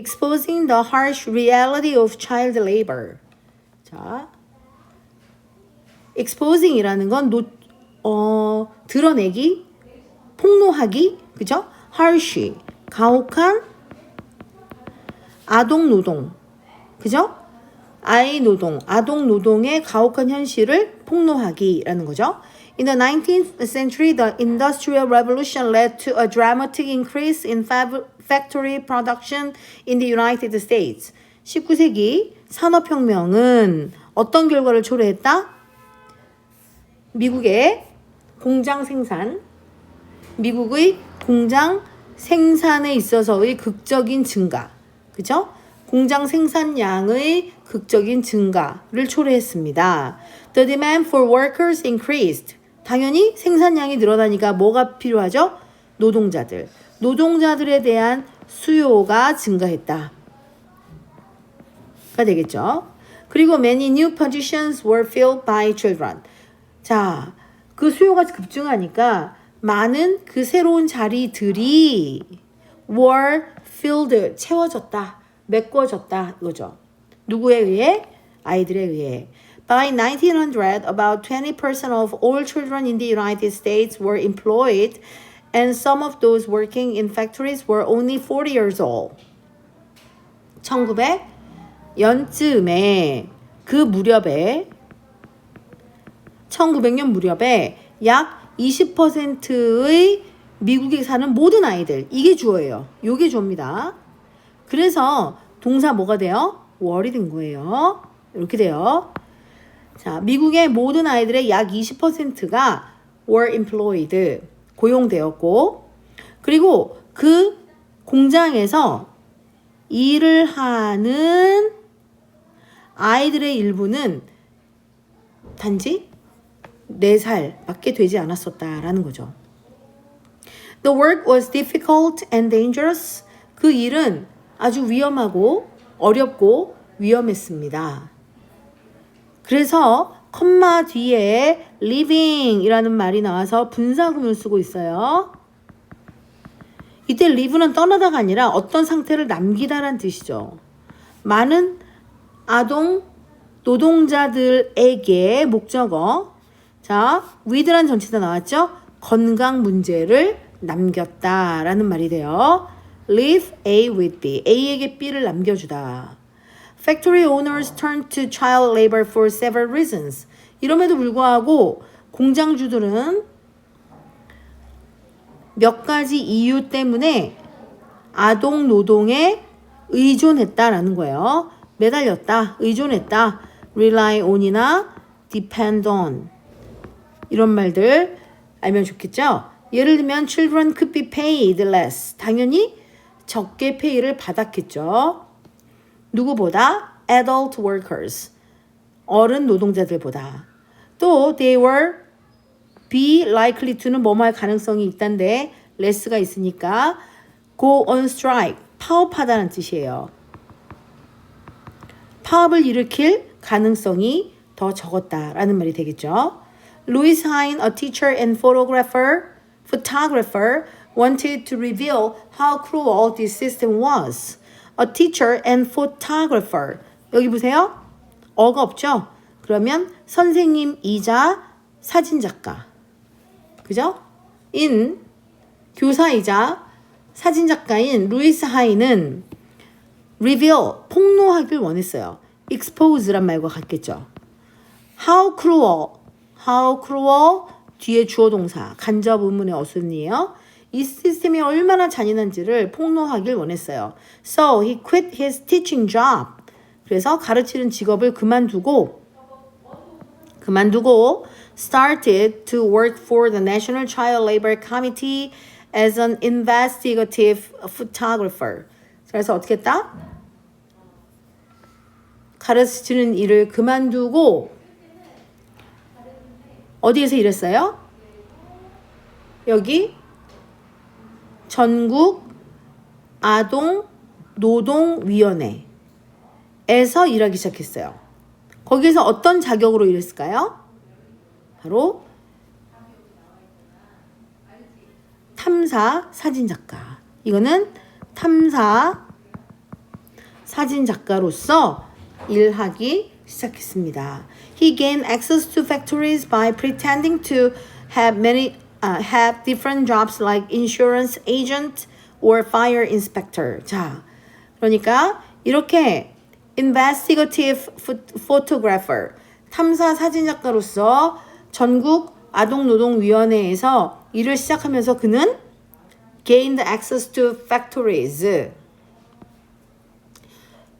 exposing the harsh reality of child labor. 자, exposing이라는 건 드러내기, 폭로하기, 그죠? harsh, 가혹한 아동 노동, 그죠? 아이 노동, 아동 노동의 가혹한 현실을 폭로하기라는 거죠. In the 19th century, the Industrial Revolution led to a dramatic increase in factory production in the United States. 19세기 산업혁명은 어떤 결과를 초래했다? 미국의 공장 생산, 미국의 공장 생산에 있어서의 극적인 증가, 그죠? 공장 생산량의 극적인 증가를 초래했습니다. The demand for workers increased. 당연히 생산량이 늘어나니까 뭐가 필요하죠? 노동자들. 노동자들에 대한 수요가 증가했다. 가 되겠죠. 그리고 many new positions were filled by children. 자, 그 수요가 급증하니까 많은 그 새로운 자리들이 were filled, 채워졌다, 메꿔졌다 이거죠. 누구에 의해? 아이들에 의해. By 1900, about 20% of all children in the United States were employed, and some of those working in factories were only 40 years old. 1900년쯤에 그 무렵에 1900년 무렵에 약 20%의 미국에 사는 모든 아이들, 이게 주어예요. 요게 주어입니다. 그래서 동사 뭐가 돼요? were이 된 거예요. 이렇게 돼요. 자, 미국의 모든 아이들의 약 20%가 were employed, 고용되었고, 그리고 그 공장에서 일을 하는 아이들의 일부는 단지 4살밖에 되지 않았었다라는 거죠. The work was difficult and dangerous. 그 일은 아주 위험하고 어렵고 위험했습니다. 그래서 컴마 뒤에 living이라는 말이 나와서 분사구문을 쓰고 있어요. 이때 live는 떠나다가 아니라 어떤 상태를 남기다란 뜻이죠. 많은 아동 노동자들에게 목적어. 자, with란 전치사 나왔죠? 건강 문제를 남겼다라는 말이 돼요. Leave A with B. A에게 B를 남겨주다. Factory owners turned to child labor for several reasons. 이럼에도 불구하고 공장주들은 몇 가지 이유 때문에 아동 노동에 의존했다라는 거예요. 매달렸다, 의존했다. rely on이나 depend on 이런 말들 알면 좋겠죠? 예를 들면 children could be paid less. 당연히 적게 페이를 받았겠죠. 누구보다? adult workers. 어른 노동자들보다. 또 they were be likely to는 뭐뭐 할 가능성이 있단데 less가 있으니까 go on strike. 파업하다는 뜻이에요. 파업을 일으킬 가능성이 더 적었다라는 말이 되겠죠. Louis Hine, a teacher and photographer, wanted to reveal how cruel this system was. A teacher and photographer. 여기 보세요. 어가 없죠? 그러면 선생님이자 사진작가. 그죠? 교사이자 사진작가인 루이스 하인은 reveal, 폭로하길 원했어요. expose란 말과 같겠죠. How cruel, 뒤에 주어 동사, 간접 의문의 어순이에요. 이 시스템이 얼마나 잔인한지를 폭로하길 원했어요. So he quit his teaching job. 그래서 가르치는 직업을 그만두고 started to work for the National Child Labor Committee as an investigative photographer. 그래서 어떻게 했다? 가르치는 일을 그만두고 어디에서 일했어요? 여기 전국 아동 노동위원회에서 일하기 시작했어요. 거기에서 어떤 자격으로 일했을까요? 바로 탐사 사진작가. 이거는 탐사 사진 작가로서 일하기 시작했습니다. He gained access to factories by pretending to have different jobs like insurance agent or fire inspector. 자, 그러니까 이렇게 investigative photographer, 탐사 사진 작가로서 전국 아동노동위원회에서 일을 시작하면서 그는 gained access to factories,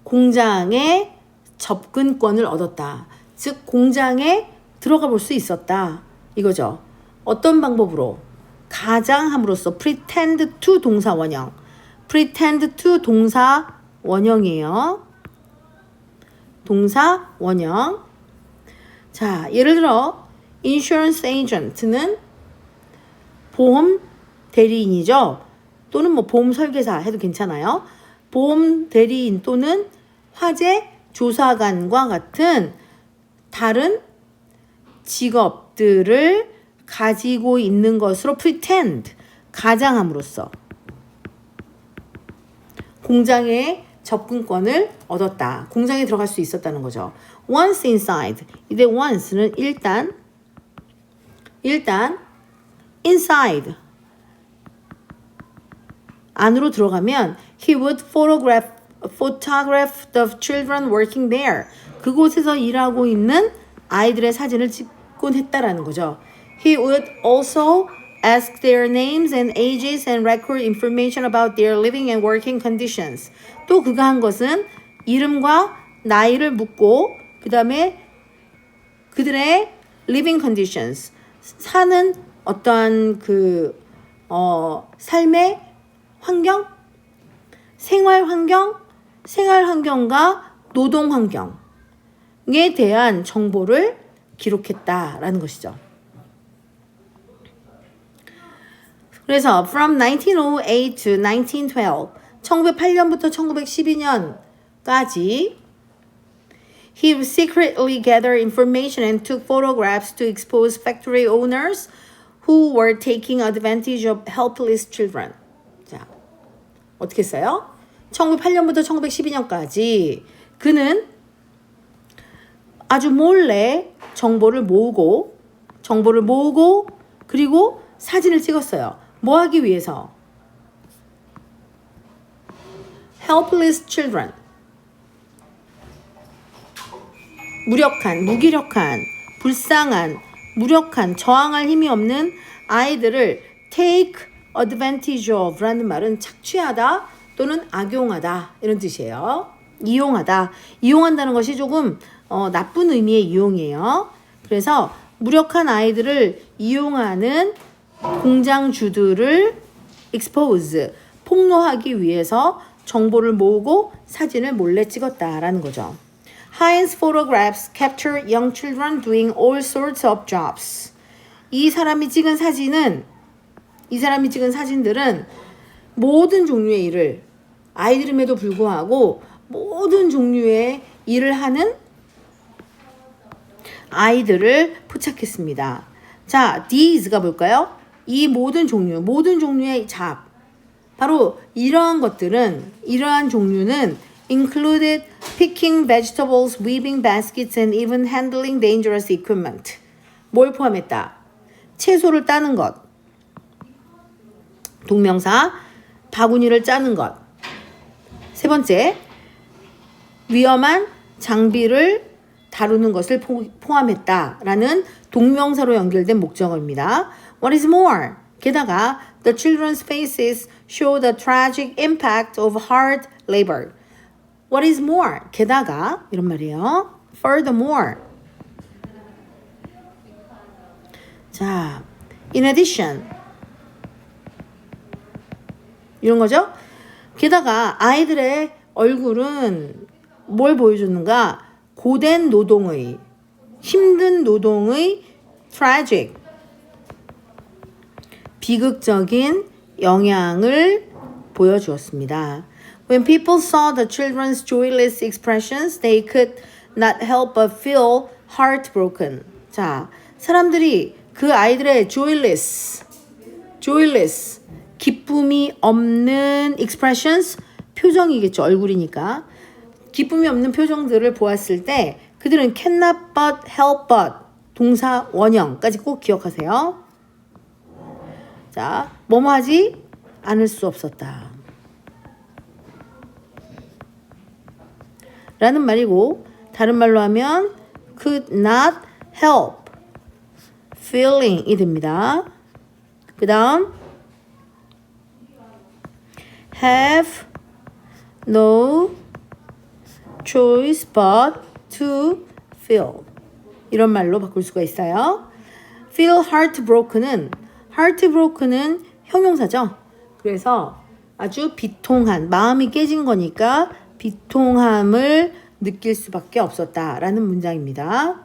공장에 접근권을 얻었다. 즉 공장에 들어가 볼 수 있었다. 이거죠. 어떤 방법으로? 가장함으로써 pretend to 동사 원형. pretend to 동사 원형이에요. 동사 원형. 자, 예를 들어 insurance agent는 보험 대리인이죠. 또는 뭐 보험 설계사 해도 괜찮아요. 보험 대리인 또는 화재 조사관과 같은 다른 직업들을 가지고 있는 것으로 pretend, 가장함으로써 공장에 접근권을 얻었다. 공장에 들어갈 수 있었다는 거죠. Once inside. 이때 once는 일단 inside 안으로 들어가면 he would photograph the children working there. 그곳에서 일하고 있는 아이들의 사진을 찍곤 했다라는 거죠. He would also ask their names and ages and record information about their living and working conditions. 또 그가 한 것은 이름과 나이를 묻고 그 다음에 그들의 living conditions, 사는 어떠한 삶의 환경, 생활 환경과 노동 환경에 대한 정보를 기록했다라는 것이죠. 그래서 from 1908 to 1912, 1908년부터 1912년까지 he secretly gathered information and took photographs to expose factory owners who were taking advantage of helpless children. 자, 어떻게 써요? 1908년부터 1912년까지 그는 아주 몰래 정보를 모으고 그리고 사진을 찍었어요. 뭐 하기 위해서? helpless children. 무기력한, 불쌍한, 무력한, 저항할 힘이 없는 아이들을 take advantage of 라는 말은 착취하다 또는 악용하다 이런 뜻이에요. 이용한다는 것이 조금 나쁜 의미의 이용이에요. 그래서 무력한 아이들을 이용하는 공장주들을 expose, 폭로하기 위해서 정보를 모으고 사진을 몰래 찍었다라는 거죠. Heinz photographs capture young children doing all sorts of jobs. 이 사람이 찍은 사진들은 모든 종류의 일을, 아이들임에도 불구하고 모든 종류의 일을 하는 아이들을 포착했습니다. 자, these가 뭘까요? 이 모든 종류의 잡. 바로 이러한 종류는 included picking vegetables, weaving baskets, and even handling dangerous equipment. 뭘 포함했다? 채소를 따는 것. 동명사, 바구니를 짜는 것. 세 번째, 위험한 장비를 다루는 것을 포함했다라는 동명사로 연결된 목적어입니다. What is more? 게다가 the children's faces show the tragic impact of hard labor. What is more? 게다가 이런 말이에요. Furthermore. 자, in addition. 이런 거죠. 게다가 아이들의 얼굴은 뭘 보여주는가? 고된 노동의, 힘든 노동의 tragic, 비극적인 영향을 보여주었습니다. When people saw the children's joyless expressions, they could not help but feel heartbroken. 자, 사람들이 그 아이들의 joyless, 기쁨이 없는 expressions, 표정이겠죠, 얼굴이니까. 기쁨이 없는 표정들을 보았을 때 그들은 cannot but help but 동사 원형까지 꼭 기억하세요. 자, 뭐뭐 하지 않을 수 없었다 라는 말이고, 다른 말로 하면 could not help feeling이 됩니다. 그 다음 have no choice but to feel 이런 말로 바꿀 수가 있어요. feel heartbroken은 형용사죠. 그래서 아주 비통한, 마음이 깨진 거니까 비통함을 느낄 수밖에 없었다라는 문장입니다.